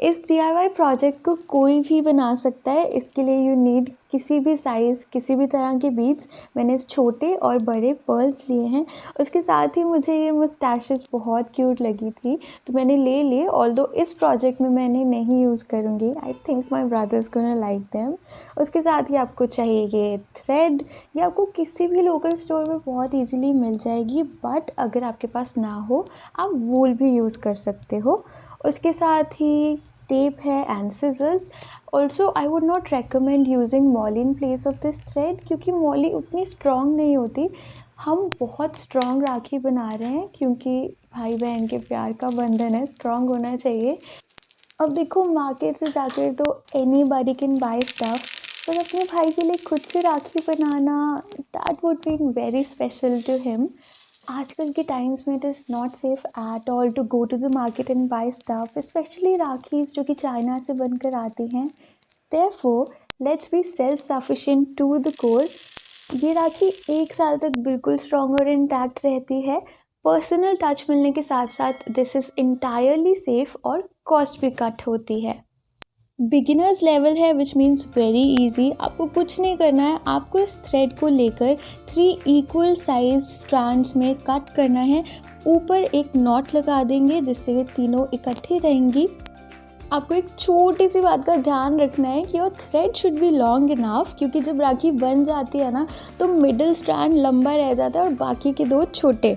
इस DIY project को कोई भी बना सकता है। इसके लिए यू नीड किसी भी साइज़, किसी भी तरह के बीड्स। मैंने इस छोटे और बड़े पर्ल्स लिए हैं। उसके साथ ही मुझे ये मुस्टैशेस बहुत क्यूट लगी थी, तो मैंने ले लिए। ऑल्दो इस प्रोजेक्ट में मैंने नहीं यूज़ करूँगी। I think my brothers gonna like them. उसके साथ ही आपको चाहिए ये थ्रेड, ये आपको किसी भी लोकल स्टोर में बहुत ईज़िली मिल जाएगी, बट अगर आपके पास ना हो, आप वूल भी यूज़ कर सकते हो। उसके साथ ही टेप है and scissors. Also I would not recommend using Molly in place of this thread, क्योंकि मॉली उतनी स्ट्रॉन्ग नहीं होती। हम बहुत स्ट्रॉन्ग राखी बना रहे हैं क्योंकि भाई बहन के प्यार का बंधन है, स्ट्रॉन्ग होना चाहिए। अब देखो, मार्केट से जाकर तो एनीबॉडी कैन बाय स्टफ, पर अपने भाई के लिए खुद से राखी बनाना, that would be very special to him. आजकल के टाइम्स में it is not safe at all to go to the market and buy stuff, specially rakhis जो कि चाइना से बनकर आती हैं। Therefore let's be self sufficient to the core. ये राखी 1 साल तक बिल्कुल स्ट्रॉन्ग और इंटैक्ट रहती है। पर्सनल टच मिलने के साथ साथ दिस इज़ इंटायरली सेफ और कॉस्ट भी कट होती है। बिगिनर्स लेवल है, विच मीन्स वेरी इजी। आपको कुछ नहीं करना है, आपको इस थ्रेड को लेकर 3 इक्वल साइज स्ट्रैंड्स में कट करना है। ऊपर एक नॉट लगा देंगे जिससे ये तीनों इकट्ठी रहेंगी। आपको एक छोटी सी बात का ध्यान रखना है कि वो thread should be long enough, क्योंकि जब राखी बन जाती है ना, तो मिडिल स्ट्रैंड लंबा रह जाता है और बाकी के 2 छोटे।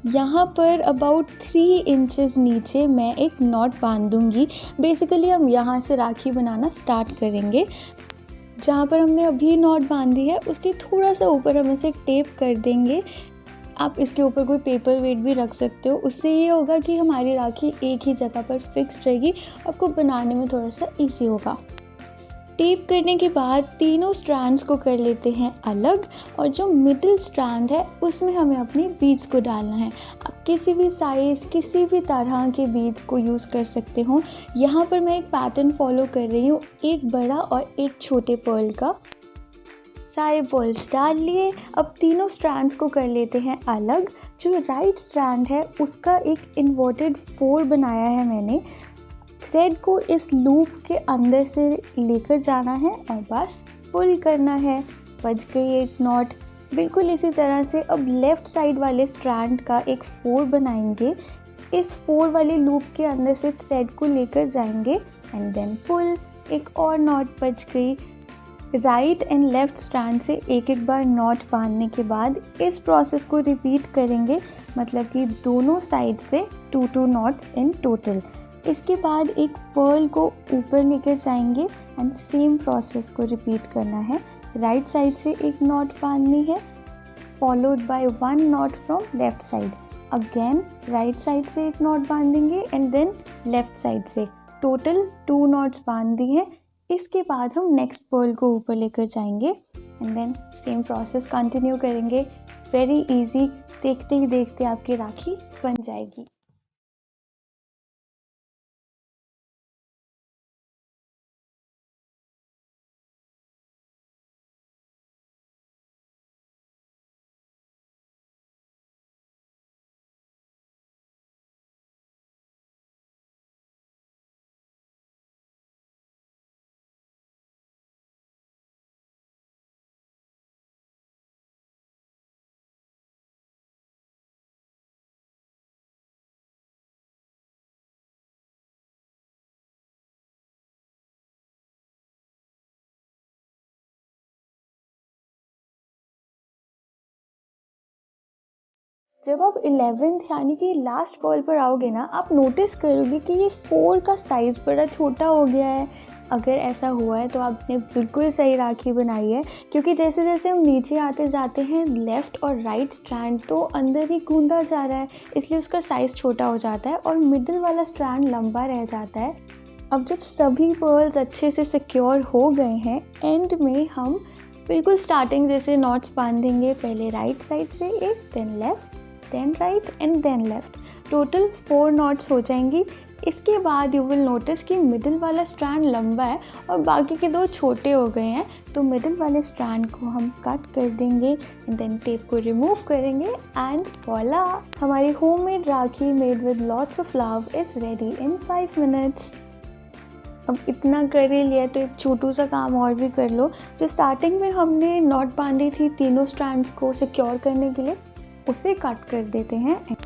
यहाँ पर अबाउट 3 इंचेस नीचे मैं एक नॉट बांध दूँगी। बेसिकली हम यहाँ से राखी बनाना स्टार्ट करेंगे। जहाँ पर हमने अभी नॉट बांधी है उसके थोड़ा सा ऊपर हम इसे टेप कर देंगे। आप इसके ऊपर कोई पेपर वेट भी रख सकते हो, उससे ये होगा कि हमारी राखी एक ही जगह पर फिक्स रहेगी, आपको बनाने में थोड़ा सा इजी होगा। टेप करने के बाद तीनों स्ट्रैंड्स को कर लेते हैं अलग, और जो मिडिल स्ट्रैंड है उसमें हमें अपने बीड्स को डालना है। आप किसी भी साइज़, किसी भी तरह के बीड्स को यूज़ कर सकते हो। यहाँ पर मैं एक पैटर्न फॉलो कर रही हूँ, एक बड़ा और एक छोटे पर्ल का। सारे पर्ल्स डाल लिए। अब तीनों स्ट्रैंड्स को कर लेते हैं अलग। जो राइट स्ट्रैंड है उसका एक इन्वर्टेड 4 बनाया है मैंने। थ्रेड को इस लूप के अंदर से लेकर जाना है और बस पुल करना है। बच गई एक नॉट। बिल्कुल इसी तरह से अब लेफ़्ट साइड वाले स्ट्रैंड का एक 4 बनाएंगे। इस 4 वाले लूप के अंदर से थ्रेड को लेकर जाएंगे एंड देन पुल। एक और नॉट बच गई। राइट एंड लेफ़्ट स्ट्रैंड से एक बार नॉट बांधने के बाद इस प्रोसेस को रिपीट करेंगे, मतलब कि दोनों साइड से 2 नॉट्स इन टोटल। इसके बाद एक पर्ल को ऊपर लेकर जाएंगे एंड सेम प्रोसेस को रिपीट करना है। राइट साइड से एक नॉट बांधनी है, followed by 1 knot from left side. Again right side से एक नॉट बांधेंगे एंड देन लेफ्ट साइड से। टोटल 2 नॉट्स बांध दी हैं। इसके बाद हम नेक्स्ट पर्ल को ऊपर लेकर जाएंगे and then same process continue करेंगे। वेरी इजी, देखते ही देखते आपकी राखी बन जाएगी। जब आप 11th यानी कि लास्ट पर्ल पर आओगे ना, आप नोटिस करोगे कि ये 4 का साइज़ बड़ा छोटा हो गया है। अगर ऐसा हुआ है तो आपने बिल्कुल सही राखी बनाई है, क्योंकि जैसे जैसे हम नीचे आते जाते हैं लेफ़्ट और राइट स्ट्रैंड तो अंदर ही गूंदा जा रहा है, इसलिए उसका साइज़ छोटा हो जाता है और मिडिल वाला स्ट्रैंड लंबा रह जाता है। अब जब सभी पर्ल्स अच्छे से सिक्योर हो गए हैं, एंड में हम बिल्कुल स्टार्टिंग जैसे नॉट्स बांधेंगे। पहले राइट साइड से एक, then left, then right and then left. Total 4 knots हो जाएंगी। इसके बाद यू विल नोटिस कि मिडिल वाला स्ट्रैंड लंबा है और बाकी के 2 छोटे हो गए हैं, तो मिडिल वाले स्ट्रैंड को हम कट कर देंगे एंड देन टेप को रिमूव करेंगे एंड वॉला, हमारी homemade rakhi made with lots of love is ready in 5 minutes. अब इतना कर ही लिया तो एक छोटू सा काम और भी कर लो। जो स्टार्टिंग में हमने नॉट बांधी थी तीनों स्ट्रैंड्स को सिक्योर करने के लिए, उसे कट कर देते हैं।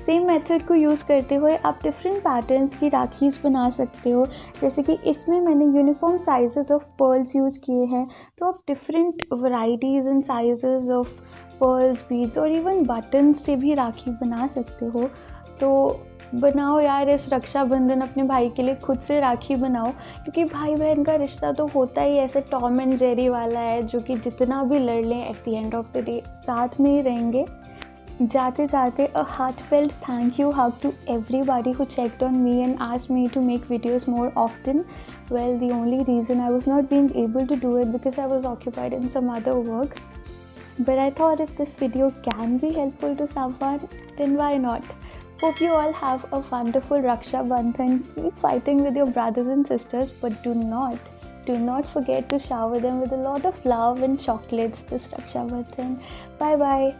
सेम मेथड को यूज़ करते हुए आप डिफरेंट पैटर्न्स की राखीज़ बना सकते हो। जैसे कि इसमें मैंने uniform sizes of pearls use किए हैं, तो आप different varieties and sizes of pearls, beads और इवन बटन्स से भी राखी बना सकते हो। तो बनाओ यार इस रक्षाबंधन अपने भाई के लिए खुद से राखी बनाओ, क्योंकि भाई बहन का रिश्ता तो होता ही ऐसे टॉम एंड जेरी वाला है, जो कि जितना भी लड़ लें at the end of the day साथ में ही रहेंगे। जाते जाते a heartfelt thank you hug to everybody who checked on me and asked me to make videos more often. Well, the only reason I was not being able to do it because I was occupied in some other work. But I thought if this video can be helpful to someone, then why not? Hope you all have a wonderful Raksha Bandhan. Keep fighting with your brothers and sisters, but do not forget to shower them with a lot of love and chocolates this Raksha Bandhan. Bye bye.